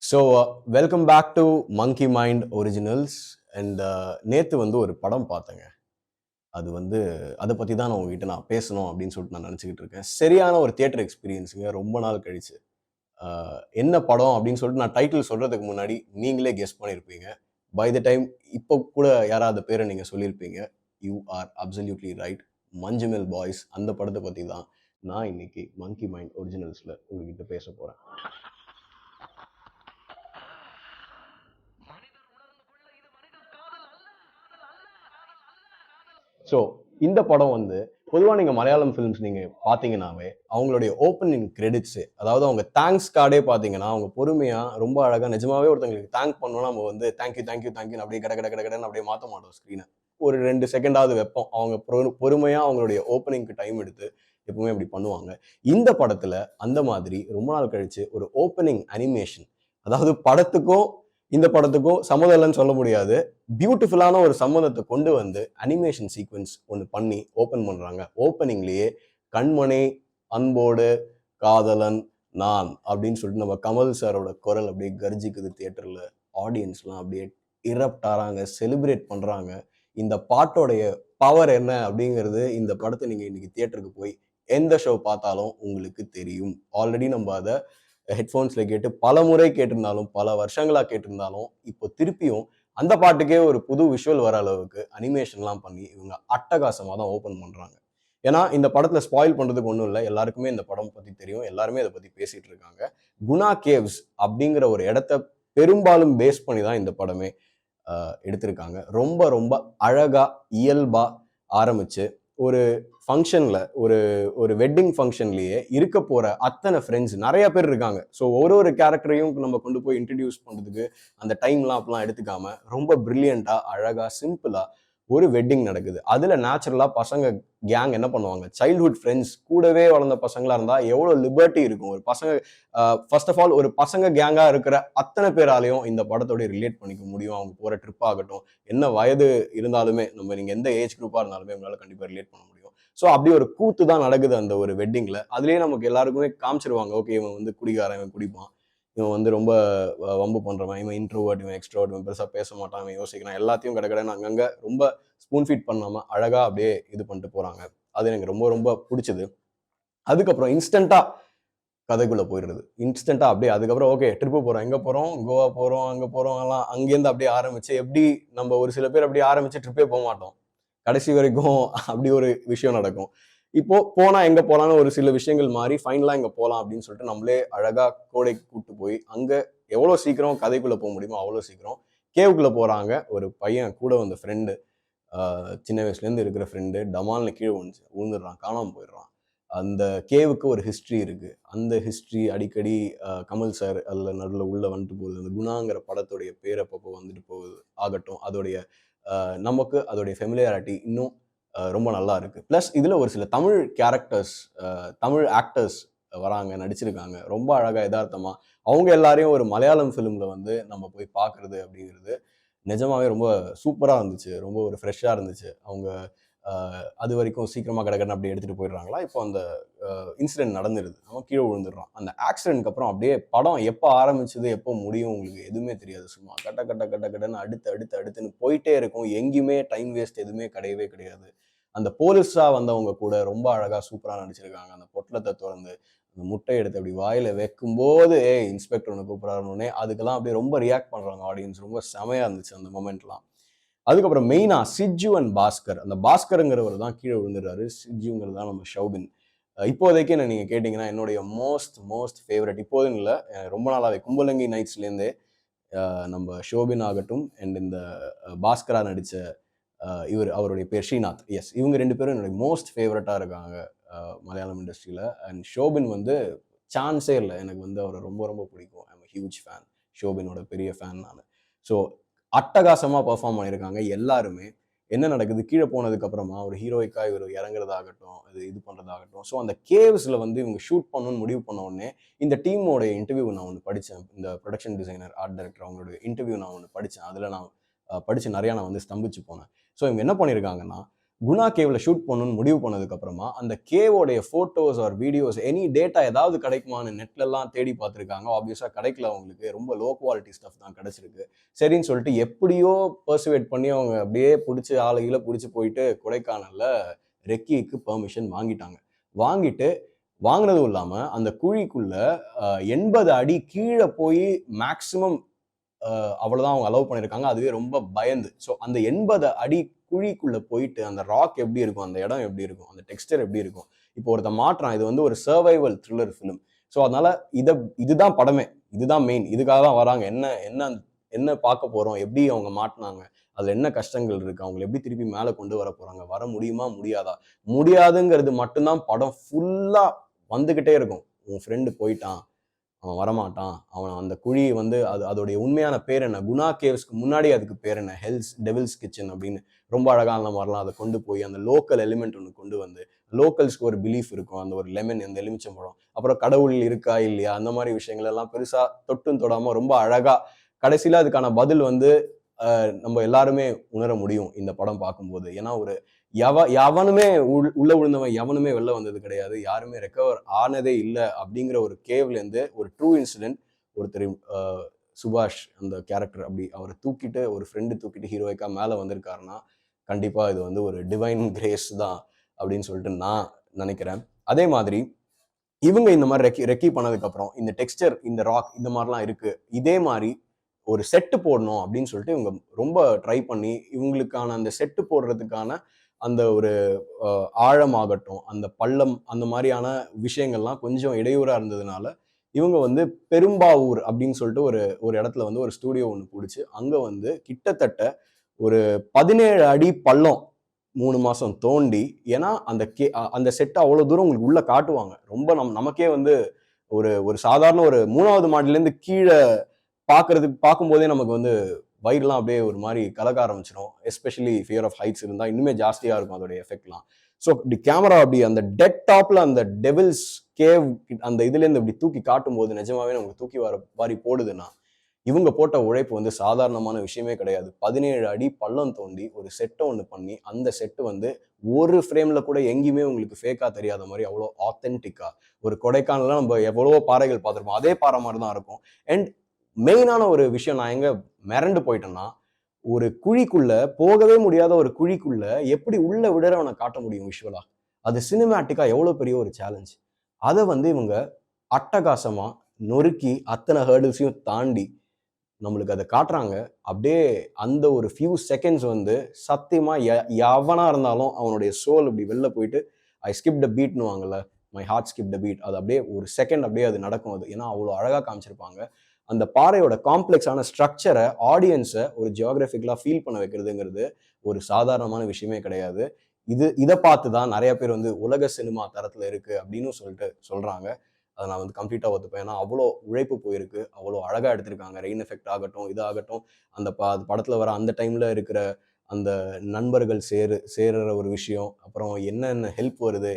So welcome back to Monkey Mind Originals. And நேற்று வந்து ஒரு படம் பார்த்தேங்க. அது வந்து அதை பற்றி தான் நான் உங்ககிட்ட பேசணும் அப்படின்னு சொல்லிட்டு நான் நினச்சிக்கிட்டு இருக்கேன். சரியான ஒரு தியேட்டர் எக்ஸ்பீரியன்ஸுங்க, ரொம்ப நாள் கழிச்சு. என்ன படம் அப்படின்னு சொல்லிட்டு நான் டைட்டில் சொல்கிறதுக்கு முன்னாடி நீங்களே கெஸ் பண்ணியிருப்பீங்க. பை த டைம் இப்போ கூட யாராவது பேரை நீங்கள் சொல்லியிருப்பீங்க. You are absolutely right. Manjummel Boys, அந்த படத்தை பற்றி தான் நான் இன்னைக்கு மங்கி மைண்ட் ஒரிஜினல்ஸில் உங்ககிட்ட பேச போகிறேன். ஸோ இந்த படம் வந்து பொதுவாக நீங்கள் மலையாளம் ஃபிலிம்ஸ் நீங்கள் பார்த்தீங்கன்னாவே அவங்களுடைய ஓப்பனிங் கிரெடிட்ஸு, அதாவது அவங்க தேங்க்ஸ் கார்டே பார்த்தீங்கன்னா அவங்க பொறுமையாக ரொம்ப அழகாக நிஜமாவே ஒருத்தங்களுக்கு தேங்க் பண்ணோன்னா நம்ம வந்து தேங்க்யூ தேங்க்யூ தேங்க்யூன்னு அப்படியே கடன்னு அப்படியே மாற்ற மாட்டோம் ஸ்க்ரீனை. ஒரு 2 செகண்டாவது வைப்போம். அவங்க பொறுமையாக அவங்களுடைய ஓப்பனிங்க்கு டைம் எடுத்து எப்பவுமே அப்படி பண்ணுவாங்க. இந்த படத்தில் அந்த மாதிரி ரொம்ப நாள் கழிச்சு ஒரு ஓப்பனிங் அனிமேஷன், அதாவது படத்துக்கும் இந்த படத்துக்கும் சம்மதம் இல்லைன்னு சொல்ல முடியாது, பியூட்டிஃபுல்லான ஒரு சம்மதத்தை கொண்டு வந்து அனிமேஷன் சீக்வன்ஸ் ஒன்று பண்ணி ஓப்பன் பண்ணுறாங்க. ஓப்பனிங்லேயே கண்மணி, அன்போடு, காதலன், நான் அப்படின்னு சொல்லிட்டு நம்ம கமல் சாரோட குரல் அப்படியே கர்ஜிக்குது தியேட்டரில். ஆடியன்ஸ்லாம் அப்படியே இரப்ட் ஆகிறாங்க, செலிப்ரேட் பண்ணுறாங்க. இந்த பாட்டோடைய பவர் என்ன அப்படிங்கிறது இந்த படத்தை நீங்கள் இன்னைக்கு தியேட்டருக்கு போய் எந்த ஷோ பார்த்தாலும் உங்களுக்கு தெரியும். ஆல்ரெடி நம்ம அதை ஹெட்ஃபோன்ஸ்ல கேட்டு பல முறை கேட்டிருந்தாலும், பல வருஷங்களா கேட்டிருந்தாலும், இப்போ திருப்பியும் அந்த பாட்டுக்கே ஒரு புது விஷுவல் வர அளவுக்கு அனிமேஷன்லாம் பண்ணி இவங்க அட்டகாசமாக தான் ஓப்பன் பண்றாங்க. ஏன்னா இந்த படத்துல ஸ்பாயில் பண்றதுக்கு ஒன்றும் இல்லை, எல்லாருக்குமே இந்த படம் பத்தி தெரியும், எல்லாருமே இதை பத்தி பேசிட்டு இருக்காங்க. குணா கேவ்ஸ் அப்படிங்கிற ஒரு இடத்த பெரும்பாலும் பேஸ் பண்ணி தான் இந்த படமே எடுத்திருக்காங்க. ரொம்ப ரொம்ப அழகா இயல்பா ஆரம்பிச்சு ஒரு ஃபங்க்ஷன்ல ஒரு ஒரு வெட்டிங் ஃபங்க்ஷன்லயே இருக்க போற அத்தனை ஃப்ரெண்ட்ஸ் நிறைய பேர் இருக்காங்க. ஸோ ஒரு கேரக்டரையும் நம்ம கொண்டு போய் இன்ட்ரடியூஸ் பண்றதுக்கு அந்த டைம்லாம் அப்பெல்லாம் எடுத்துக்காம ரொம்ப பிரில்லியண்டா அழகா சிம்பிளா ஒரு வெட்டிங் நடக்குது. அதுல நேச்சுரலா பசங்க கேங் என்ன பண்ணுவாங்க, சைல்ட்ஹுட் ஃப்ரெண்ட்ஸ் கூடவே வளர்ந்த பசங்களா இருந்தா எவ்வளவு லிபர்ட்டி இருக்கும். ஒரு பசங்க ஃபர்ஸ்ட் ஆஃப் ஆல் ஒரு பசங்க கேங்கா இருக்கிற அத்தனை பேராலையும் இந்த படத்தோட ரிலேட் பண்ணிக்க முடியும். அவங்க போற ட்ரிப் ஆகட்டும், என்ன வயது இருந்தாலுமே, நீங்க எந்த ஏஜ் குரூப்பா இருந்தாலுமே உங்களால கண்டிப்பா ரிலேட் பண்ண முடியும். ஸோ அப்படி ஒரு கூத்து தான் நடக்குது அந்த ஒரு வெட்டிங்ல. அதுலயே நமக்கு எல்லாருக்குமே காமிச்சிருவாங்க, ஓகே இவன் வந்து குடிகாரன், இவன் குடிப்பான், இவன் வந்து ரொம்ப வம்பு பண்றவன், இவன் இன்ட்ரோவர்ட், இவன் எக்ஸ்ட்ரோவர்ட், இவன் பெருசா பேச மாட்டான், இவன் யோசிக்கிறான், எல்லாத்தையும் கடகடன்னு அங்கங்க ரொம்ப ஸ்பூன் ஃபீட் பண்ணாம அழகா அப்படியே இது பண்ணிட்டு போறாங்க. அது எனக்கு ரொம்ப ரொம்ப பிடிச்சது. அதுக்கப்புறம் இன்ஸ்டன்டா கதைக்குள்ள போயிடுறது. இன்ஸ்டன்டா அப்படியே அதுக்கப்புறம் ஓகே ட்ரிப்பு போறோம், எங்க போறோம், கோவா போறோம், அங்க போறோம், எல்லாம் அங்கேருந்து அப்படியே ஆரம்பிச்சு, எப்படி நம்ம ஒரு சில பேர் அப்படியே ஆரம்பிச்சு ட்ரிப்பே போக மாட்டோம், கடைசி வரைக்கும் அப்படி ஒரு விஷயம் நடக்கும். இப்போ போனா எங்க போலான்னு ஒரு சில விஷயங்கள் மாறி ஃபைனலா இங்க போலாம் அப்படின்னு சொல்லிட்டு நம்மளே அழகா கோடைக்கு கூட்டு போய் அங்க எவ்வளவு சீக்கிரம் கதைக்குள்ள போக முடியுமோ அவ்வளவு சீக்கிரம் கேவுக்குள்ள போறாங்க. ஒரு பையன் கூட வந்த ஃப்ரெண்டு, சின்ன வயசுல இருந்து இருக்கிற ஃப்ரெண்டு டமால்னு கீழே விழுந்துடுறான், காணாம போயிடுறான். அந்த கேவுக்கு ஒரு ஹிஸ்டரி இருக்கு. அந்த ஹிஸ்டரி அடிக்கடி கமல் சார் அதுல நடுவில் உள்ள வந்துட்டு போகுது. அந்த குணாங்கிற படத்துடைய பேர் அப்பப்போ வந்துட்டு போகுது ஆகட்டும், அதோடைய நமக்கு அதோடைய ஃபெமிலியாரிட்டி இன்னும் ரொம்ப நல்லா இருக்கு. பிளஸ் இதுல ஒரு சில தமிழ் கேரக்டர்ஸ், தமிழ் ஆக்டர்ஸ் வராங்க, நடிச்சிருக்காங்க ரொம்ப அழகா யதார்த்தமா. அவங்க எல்லாரையும் ஒரு மலையாளம் ஃபிலிம்ல வந்து நம்ம போய் பார்க்கறது அப்படிங்கிறது நிஜமாவே ரொம்ப சூப்பரா இருந்துச்சு. ரொம்ப ஒரு ஃப்ரெஷ்ஷா இருந்துச்சு. அவங்க அது வரைக்கும் சீக்கிரமா கடகடன்னு அப்படியே எடுத்துட்டு போயிடுறாங்களா, இப்போ அந்த இன்சிடென்ட் நடந்துருது, அவன் கீழே விழுந்துடுறான். அந்த ஆக்சிடென்ட்க்கு அப்புறம் அப்படியே படம் எப்போ ஆரம்பிச்சது எப்போ முடியும் உங்களுக்கு எதுவுமே தெரியாது. சும்மா கட்ட கட்ட கட்ட கட்டன்னு அடுத்துன்னு போயிட்டே இருக்கும். எங்கேயுமே டைம் வேஸ்ட் எதுவுமே கிடையவே கிடையாது. அந்த போலீஸா வந்தவங்க கூட ரொம்ப அழகா சூப்பரா நடிச்சிருக்காங்க. அந்த பொட்டலத்தை திறந்து அந்த முட்டையை எடுத்து அப்படி வாயில வைக்கும்போது ஏய் இன்ஸ்பெக்டர் ஒன்று கூப்பிடறாருன்னே அதுக்கெல்லாம் அப்படியே ரொம்ப ரியாக்ட் பண்றாங்க ஆடியன்ஸ். ரொம்ப செமையா இருந்துச்சு அந்த மொமெண்ட்லாம். அதுக்கப்புறம் மெயினா சிஜு அண்ட் பாஸ்கர், அந்த பாஸ்கருங்கிறவர் தான் கீழே விழுந்துடுறாரு, சிஜுங்கிறது தான் நம்ம ஷௌபின். இப்போதைக்கு என்ன நீங்க கேட்டீங்கன்னா என்னுடைய மோஸ்ட் ஃபேவரட், இப்போதுன்னு இல்லை ரொம்ப நாளாவே கும்பலங்கி நைட்ஸ்லேருந்தே நம்ம ஷோபின் ஆகட்டும் அண்ட் இந்த பாஸ்கரா நடிச்ச இவர், அவருடைய பேர் ஸ்ரீநாத், எஸ், இவங்க 2 பேரும் என்னுடைய மோஸ்ட் ஃபேவரட்டா இருக்காங்க மலையாளம் இண்டஸ்ட்ரியில. அண்ட் ஷோபின் வந்து சான்ஸே இல்லை, எனக்கு வந்து அவரை ரொம்ப ரொம்ப பிடிக்கும். ஐ எம் ஹியூஜ் ஃபேன், ஷோபினோட பெரிய ஃபேன் நான். ஸோ அட்டகாசமா பெர்ஃபார்ம் பண்ணியிருக்காங்க எல்லாருமே. என்ன நடக்குது, கீழே போனதுக்கு அப்புறமா ஒரு ஹீரோயிக்கா இவர் இறங்குறதாகட்டும், இது பண்றதாகட்டும். ஸோ அந்த கேவ்ஸ்ல வந்து இவங்க ஷூட் பண்ணணும்னு முடிவு பண்ண உடனே இந்த டீமோட இன்டர்வியூ நான் ஒன்று படித்தேன். இந்த ப்ரொடக்ஷன் டிசைனர், ஆர்ட் டைரக்டர், அவங்களுடைய இன்டர்வியூ நான் ஒன்று படித்தேன். அதில் நான் படித்து நிறையா நான் வந்து ஸ்தம்பிச்சு போனேன். ஸோ இவங்க என்ன பண்ணியிருக்காங்கன்னா, குணா கேவ்ல ஷூட் பண்ணணும்னு முடிவு பண்ணதுக்கு அப்புறமா அந்த கேவோடைய photos or videos any data ஏதாவது கிடைக்குமான்னு நெட்ல எல்லாம் தேடி பார்த்துருக்காங்க. ஆப்வியஸா கிடைக்கல அவங்களுக்கு. ரொம்ப லோ குவாலிட்டி ஸ்டஃப் தான் கிடைச்சிருக்கு. சரின்னு சொல்லிட்டு எப்படியோ பர்சுவேட் பண்ணி அவங்க அப்படியே பிடிச்சி ஆளுகளை பிடிச்சி போயிட்டு கொடைக்கானல்ல ரெக்கிக்கு பெர்மிஷன் வாங்கிட்டாங்க. வாங்கிட்டு வாங்கினதும் இல்லாம அந்த குழிக்குள்ள 80 அடி கீழே போய் மேக்சிமம் அவ்வளவுதான் அவங்க அலோவ் பண்ணியிருக்காங்க. அதுவே ரொம்ப பயந்து. ஸோ அந்த 80 அடி குழிக்குள்ள போயிட்டு அந்த ராக் எப்படி இருக்கும், அந்த இடம் எப்படி இருக்கும், அந்த டெக்ஸ்டர் எப்படி இருக்கும். இப்போ ஒருத்தன் மாற்றான். இது வந்து ஒரு சர்வைவல் த்ரில்லர் ஃபிலிம். ஸோ அதனால இதுதான் படமே, இதுதான் மெயின். இதுக்காக தான் வராங்க. என்ன என்ன என்ன பார்க்க போறோம், எப்படி அவங்க மாட்டினாங்க, அதுல என்ன கஷ்டங்கள் இருக்கு, அவங்களை எப்படி திருப்பி மேல கொண்டு வர போறாங்க, வர முடியுமா முடியாதா, முடியாதுங்கிறது மட்டும்தான் படம் ஃபுல்லா வந்துகிட்டே இருக்கும். உன் ஃப்ரெண்டு போயிட்டான், அவன் வரமாட்டான், அவன் அந்த குழி வந்து அதோடைய உண்மையான பேர் என்ன, குணா கேவ்ஸ்க்கு முன்னாடி அதுக்கு பேர் என்ன, ஹெல்ஸ் டெவில்ஸ் கிச்சன் அப்படின்னு ரொம்ப அழகான மாதிரிலாம் அதை கொண்டு போய் அந்த லோக்கல் எலிமெண்ட் ஒன்று கொண்டு வந்து, லோக்கல்ஸ்க்கு ஒரு பிலீஃப் இருக்கும். அந்த ஒரு லெமன், அந்த எலுமிச்சம்பழம், அப்புறம் கடவுள் இருக்கா இல்லையா, அந்த மாதிரி விஷயங்கள் எல்லாம் பெருசா தொட்டும் தொடாம ரொம்ப அழகா கடைசியில அதுக்கான பதில் வந்து நம்ம எல்லாருமே உணர முடியும் இந்த படம் பார்க்கும்போது. ஏன்னா ஒரு எவனுமே உள்ள விழுந்தவன் எவனுமே வெளில வந்தது கிடையாது. யாருமே ரெக்கவர் ஆனதே இல்லை அப்படிங்கிற ஒரு கேவ்ல இருந்து ஒரு ட்ரூ இன்சிடென்ட். ஒருத்தர் சுபாஷ் அந்த கேரக்டர் அப்படி அவரை தூக்கிட்டு, ஒரு ஃப்ரெண்டு தூக்கிட்டு ஹீரோய்க்கா மேல வந்திருக்காருன்னா கண்டிப்பா இது வந்து ஒரு டிவைன் கிரேஸ் தான் அப்படின்னு சொல்லிட்டு நான் நினைக்கிறேன். அதே மாதிரி இவங்க இந்த மாதிரி ரெக்கி பண்ணதுக்கு அப்புறம் இந்த டெக்ஸ்டர், இந்த ராக், இந்த மாதிரிலாம் இருக்கு. இதே மாதிரி ஒரு செட்டு போடணும் அப்படின்னு சொல்லிட்டு இவங்க ரொம்ப ட்ரை பண்ணி இவங்களுக்கான அந்த செட்டு போடுறதுக்கான அந்த ஒரு ஆழமாகட்டும், அந்த பள்ளம், அந்த மாதிரியான விஷயங்கள்லாம் கொஞ்சம் இடையூறா இருந்ததுனால இவங்க வந்து பெரும்பாவூர் அப்படின்னு சொல்லிட்டு ஒரு ஒரு இடத்துல வந்து ஒரு ஸ்டூடியோ ஒன்று பிடிச்சி அங்க வந்து கிட்டத்தட்ட ஒரு 17 அடி பள்ளம் 3 மாசம் தோண்டி, ஏன்னா அந்த செட் அவ்வளவு தூரம் உங்களுக்கு உள்ள காட்டுவாங்க. ரொம்ப நமக்கே வந்து ஒரு ஒரு சாதாரண ஒரு 3வது மாடில இருந்து கீழே பார்க்கும்போதே நமக்கு வந்து வயிறுலாம் அப்படியே ஒரு மாதிரி கலக்க ஆரம்பிச்சிடும். எஸ்பெஷலி ஃபியர் ஆஃப் ஹைட்ஸ் இருந்தா இன்னுமே ஜாஸ்தியா இருக்கும் அதோடைய எஃபெக்ட்லாம். ஸோ இப்படி கேமரா அப்படி அந்த டெட் டாப்ல அந்த டெவில்ஸ் கேவ் அந்த இதுல இருந்து இப்படி தூக்கி காட்டும் போது நிஜமாவே நமக்கு தூக்கி வாரி போடுதுன்னா இவங்க போட்ட உழைப்பு வந்து சாதாரணமான விஷயமே கிடையாது. 17 அடி பள்ளம் தோண்டி ஒரு செட்டை ஒன்று பண்ணி அந்த செட்டு வந்து ஒரு ஃப்ரேம்ல கூட எங்கேயுமே உங்களுக்கு ஃபேக்கா தெரியாத மாதிரி அவ்வளோ ஆத்தென்டிக்கா, ஒரு கொடைக்கானல்லாம் நம்ம எவ்வளவோ பாறைகள் பார்த்துருப்போம், அதே பாறை மாதிரி தான் இருக்கும். அண்ட் மெயினான ஒரு விஷயம், நான் எங்க மிரண்டு போயிட்டேன்னா, ஒரு குழிக்குள்ள போகவே முடியாத ஒரு குழிக்குள்ள எப்படி உள்ள விடுறவனை காட்ட முடியும் விஷுவலா? அது சினிமேட்டிக்கா எவ்வளவு பெரிய ஒரு சேலஞ்ச். அதை வந்து இவங்க அட்டகாசமா நொறுக்கி அத்தனை ஹேர்டில்ஸையும் தாண்டி நம்மளுக்கு அதை காட்டுறாங்க. அப்படியே அந்த ஒரு ஃபியூ செகண்ட்ஸ் வந்து சத்தியமா எவனா இருந்தாலும் அவனுடைய சோல் இப்படி வெளில போயிட்டு ஐ ஸ்கிப் த பீட்னுவாங்கல்ல, my heart skip the beat, அது அப்படியே ஒரு செகண்ட் அப்படியே அது நடக்கும். அது ஏன்னா அவ்வளோ அழகா காமிச்சிருப்பாங்க. அந்த பாறையோட காம்ப்ளெக்ஸான ஸ்ட்ரக்சரை ஆடியன்ஸை ஒரு ஜியோகிராஃபிக்கலாக ஃபீல் பண்ண வைக்கிறதுங்கிறது ஒரு சாதாரணமான விஷயமே கிடையாது. இதை பார்த்து தான் நிறைய பேர் வந்து உலக சினிமா தரத்தில் இருக்கு அப்படின்னு சொல்லிட்டு சொல்றாங்க. அதை நான் வந்து கம்ப்ளீட்டாக ஒத்துப்பேன். ஏன்னா அவ்வளோ உழைப்பு போயிருக்கு, அவ்வளோ அழகாக எடுத்திருக்காங்க. ரெயின் எஃபெக்ட் ஆகட்டும், இதாகட்டும், அந்த படத்தில் வர அந்த டைமில் இருக்கிற அந்த நண்பர்கள் சேருற ஒரு விஷயம், அப்புறம் என்னென்ன ஹெல்ப் வருது,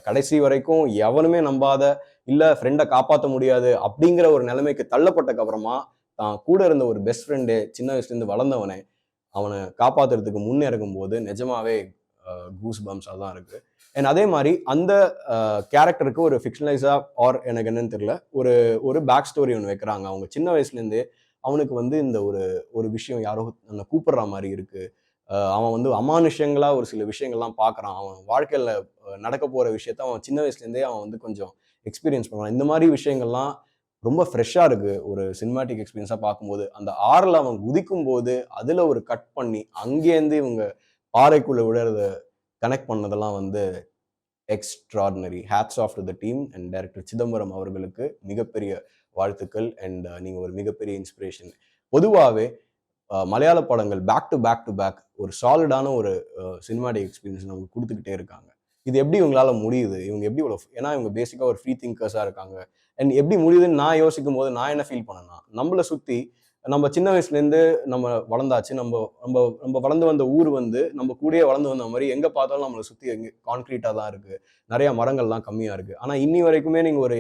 கடைசி வரைக்கும் எவனுமே நம்பாத, இல்லை ஃப்ரெண்டை காப்பாற்ற முடியாது அப்படிங்கிற ஒரு நிலைமைக்கு தள்ளப்பட்டக்கு அப்புறமா தான் கூட இருந்த ஒரு பெஸ்ட் ஃப்ரெண்டு, சின்ன வயசுலேருந்து வளர்ந்தவனே அவனை காப்பாற்றுறதுக்கு முன்னே இருக்கும்போது நிஜமாவே கூஸ் பம்ஸாக தான் இருக்கு. அண்ட் அதே மாதிரி அந்த கேரக்டருக்கு ஒரு ஃபிக்ஷனலைஸா ஆர் எனக்கு என்னன்னு தெரியல, ஒரு ஒரு பேக் ஸ்டோரி ஒன்று வைக்கிறாங்க. அவங்க சின்ன வயசுலேருந்தே அவனுக்கு வந்து இந்த ஒரு ஒரு விஷயம் யாரோ அந்த கூப்பிடுற மாதிரி இருக்கு, அவன் வந்து அமானுஷங்களா ஒரு சில விஷயங்கள்லாம் பார்க்குறான், அவன் வாழ்க்கையில் நடக்க போகிற விஷயத்த அவன் சின்ன வயசுலேருந்தே அவன் வந்து கொஞ்சம் எக்ஸ்பீரியன்ஸ் பண்ணுவான். இந்த மாதிரி விஷயங்கள்லாம் ரொம்ப ஃப்ரெஷ்ஷாக இருக்கு ஒரு சினிமாட்டிக் எக்ஸ்பீரியன்ஸாக பார்க்கும்போது. அந்த ஆறில் அவன் குதிக்கும் போது அதில் ஒரு கட் பண்ணி அங்கேருந்து இவங்க பாறைக்குள்ளே விடுறத கனெக்ட் பண்ணதெல்லாம் வந்து extraordinary. Hats off to the team and director Chidambaram அவர்களுக்கு மிகப்பெரிய வாழ்த்துக்கள். அண்ட் நீங்கள் ஒரு மிகப்பெரிய இன்ஸ்பிரேஷன். பொதுவாகவே மலையாள படங்கள் பேக் டு பேக் ஒரு சாலிடான ஒரு சினிமாட்டிக் எக்ஸ்பீரியன்ஸ் நமக்கு கொடுத்துக்கிட்டே இருக்காங்க. இது எப்படி இவங்களால முடியுது? இவங்க எப்படி இவ்வளோ, ஏன்னா இவங்க பேசிக்காக ஒரு ஃப்ரீ திங்கர்ஸாக இருக்காங்க. அண்ட் எப்படி முடியுதுன்னு நான் யோசிக்கும் போது நான் என்ன ஃபீல் பண்ணேன்னா, நம்மளை சுற்றி நம்ம சின்ன வயசுலேருந்து நம்ம வளர்ந்தாச்சு. நம்ம நம்ம நம்ம வளர்ந்து வந்த ஊர் வந்து நம்ம கூடயே வளர்ந்து வந்த மாரி எங்க பார்த்தாலும் நம்மள சுத்தி கான்கிரீட்டா தான் இருக்கு. நெறைய மரங்கள்லாம் கம்மியா இருக்கு. ஆனா இன்னி வரைக்குமே நீங்க ஒரு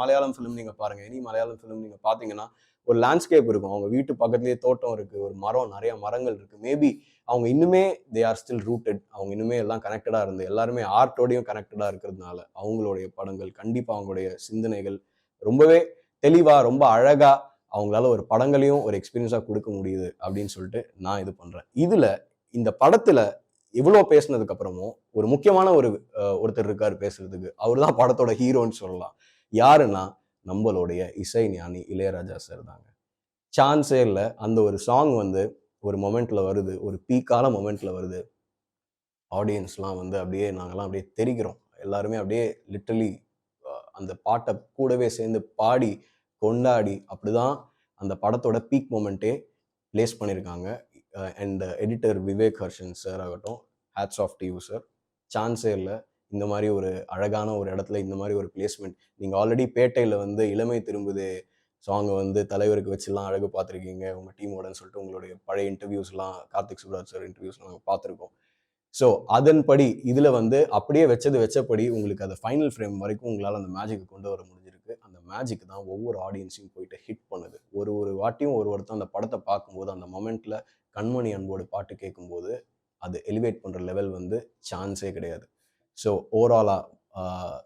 மலையாளம் ஃபிலிம் நீங்க பாருங்க. மலையாளம் ஃபிலிம் நீங்க பார்த்தீங்கன்னா, ஒரு லேண்ட்ஸ்கேப் இருக்கும். அவங்க வீட்டு பக்கத்திலேயே தோட்டம் இருக்கு. ஒரு மரம், நெறைய மரங்கள் இருக்கு. மேபி அவங்க இன்னுமே தே ஆர் ஸ்டில் ரூட்டட். அவங்க இன்னுமே எல்லாம் கனெக்டடா இருந்து எல்லாருமே ஆர்ட்டோடையும் கனெக்டடா இருக்கிறதுனால, அவங்களுடைய படங்கள் கண்டிப்பா அவங்களுடைய சிந்தனைகள் ரொம்பவே தெளிவா, ரொம்ப அழகா அவங்களால ஒரு படங்களையும் ஒரு எக்ஸ்பீரியன்ஸா குடுக்க முடியுது அப்படின்னு சொல்லிட்டு நான் இது பண்றேன். இதுல இந்த படத்துல இவ்ளோ பேசினதுக்கு அப்புறமும் ஒரு முக்கியமான ஒருத்தர் இருக்காரு பேசுறதுக்கு. அவரு தான் படத்தோட ஹீரோன்னு சொல்லலாம். யாருன்னா, நம்மளுடைய இசை ஞானி இளையராஜா சார் தாங்க. சான்ஸே இல்ல. அந்த ஒரு சாங் வந்து ஒரு மொமெண்ட்ல வருது. ஒரு பீக்கான மொமெண்ட்ல வருது. ஆடியன்ஸ்லாம் வந்து அப்படியே நாங்கலாம் அப்படியே தெறிக்கிறோம். எல்லாருமே அப்படியே லிட்டரலி அந்த பாட்ட கூடவே சேர்ந்து பாடி, கொண்டாடி அப்படிதான் அந்த படத்தோட பீக் மொமெண்ட்டே பிளேஸ் பண்ணியிருக்காங்க. And editor Vivek Harshan sir ஆகட்டும், hats off to you sir. சான்ஸே இல்ல. இந்த மாரி ஒரு அழகான ஒரு இடத்துல இந்த மாரி ஒரு பிளேஸ்மெண்ட். நீங்க ஆல்ரெடி பேட்டையில வந்து இளமை திரும்புதே சாங்க வந்து தலைவருக்கு வச்சுலாம் அழகு பார்த்துருக்கீங்க. உங்க டீமோடன்னு சொல்லிட்டு உங்களுடைய பழைய இன்டர்வியூஸ்லாம் கார்த்திக் சுப்ராஜ் சார் இன்டர்வியூஸ்லாம் நாங்க பார்த்துருக்கோம். ஸோ அதன்படி இதுல வந்து அப்படியே வச்சது வச்சபடி உங்களுக்கு அந்த ஃபைனல் ஃப்ரேம் வரைக்கும் உங்களால அந்த மேஜிக்க கொண்டு வர முடிஞ்சிருக்கு. அந்த மேஜிக் தான் ஒவ்வொரு ஆடியன்ஸையும் போயிட்டு ஹிட் பண்ணுது. ஒரு ஒரு வாட்டியும் ஒருத்தன் அந்த படத்த பார்க்கும்போது, அந்த மொமெண்ட்ல கண்மணி அன்போடு பாட்டு கேட்கும்போது, அது எலிவேட் பண்ற லெவல் வந்து சான்ஸே கிடையாது. ஸோ ஓவராலா அ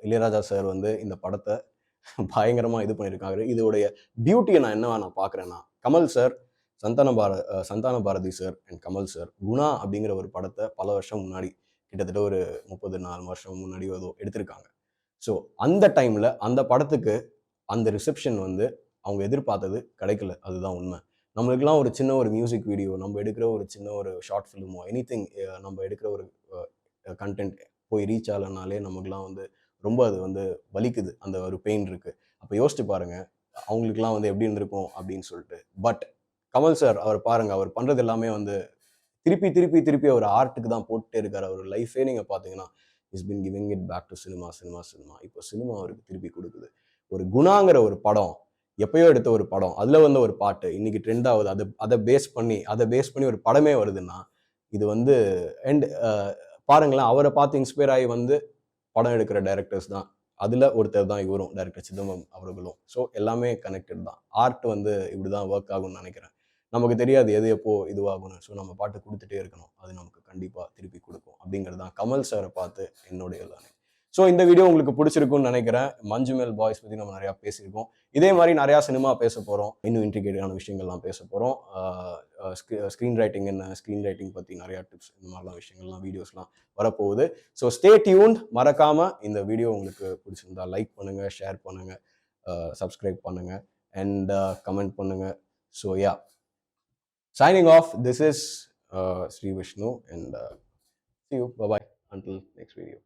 இளையராஜா சார் வந்து இந்த படத்த பயங்கரமா இது பண்ணியிருக்காரு. இதோடைய பியூட்டிய நான் என்னவா பார்க்குறேன்னா, Kamal sir Santhana Bharathi sir and Kamal sir Guna அப்படிங்கிற ஒரு படத்தை பல வருஷம் முன்னாடி கிட்டத்தட்ட ஒரு 34 வருஷம் முன்னாடி ஏதோ எடுத்திருக்காங்க. ஸோ அந்த டைம்ல அந்த படத்துக்கு அந்த ரிசப்ஷன் வந்து அவங்க எதிர்பார்த்தது கிடைக்கல. அதுதான் உண்மை. நம்மளுக்கெல்லாம் ஒரு சின்ன ஒரு மியூசிக் வீடியோ, நம்ம எடுக்கிற ஒரு சின்ன ஒரு ஷார்ட் ஃபிலிமோ, எனிதிங் நம்ம எடுக்கிற ஒரு கண்டென்ட் போய் ரீச் ஆகலனாலே நமக்குலாம் வந்து ரொம்ப அது வந்து வலிக்குது. அந்த ஒரு பெயின் இருக்கு. அப்ப யோசிச்சு பாருங்க, அவங்களுக்கெல்லாம் வந்து எப்படி இருந்திருக்கும் அப்படின்னு சொல்லிட்டு. பட் கமல் சார் அவர் பாருங்க, அவர் பண்றது எல்லாமே வந்து திருப்பி அவர் ஆர்ட்டுக்கு தான் போட்டுட்டே இருக்காரு. அவர் லைஃபே நீங்க பார்த்தீங்கன்னா, is been giving it back to cinema. இப்போ சினிமா அவருக்கு திருப்பி குடுக்குது. ஒரு குணாங்கிற ஒரு படம், எப்பயோ எடுத்த ஒரு படம். அதுல வந்த ஒரு பாட்டு இன்னைக்கு ட்ரெண்ட் ஆகுது. அத பேஸ் பண்ணி ஒரு படமே வருதுன்னா, இது வந்து அண்ட் பாருங்களேன், அவர பார்த்து இன்ஸ்பயர் ஆகி வந்து படம் எடுக்கிற டைரக்டர்ஸ் தான். அதுல ஒருத்தர் தான் இவரும், டைரக்டர் சிதம்பரம் அவர்களும். ஸோ எல்லாமே கனெக்டட் தான். ஆர்ட் வந்து இப்படிதான் ஒர்க் ஆகும்னு நினைக்கிறேன். நமக்கு தெரியாது எது எப்போ இதுவாகும்னு. ஸோ நம்ம பாட்டு குடுத்துட்டே இருக்கணும். அது நமக்கு கண்டிப்பா திருப்பி குடுக்கும். அப்படிங்கிறது தான் கமல் சார பார்த்து என்னுடைய லேர்னிங். ஸோ இந்த வீடியோ உங்களுக்கு பிடிச்சிருக்கும்னு நினைக்கிறேன். மஞ்சுமெல் பாய்ஸ் பத்தி நம்ம நிறைய பேசியிருக்கோம். இதே மாதிரி நிறைய சினிமா பேச போறோம். இன்னும் இன்ட்ரிகேட்டான விஷயங்கள்லாம் பேச போறோம். ஸ்க்ரீன் ரைட்டிங் என்ன, ஸ்க்ரீன் ரைட்டிங் பத்தி நிறைய டிப்ஸ் இந்த மாதிரிலாம் விஷயங்கள்லாம் வீடியோஸ்லாம் வரப்போகுது. So stay tuned. மறக்காம இந்த வீடியோ உங்களுக்கு பிடிச்சிருந்தா லைக் பண்ணுங்க, ஷேர் பண்ணுங்க, சப்ஸ்கிரைப் பண்ணுங்க அண்ட் கமெண்ட் பண்ணுங்க. So yeah, signing off. This is Sri Vishnu and see you. Bye bye until next video.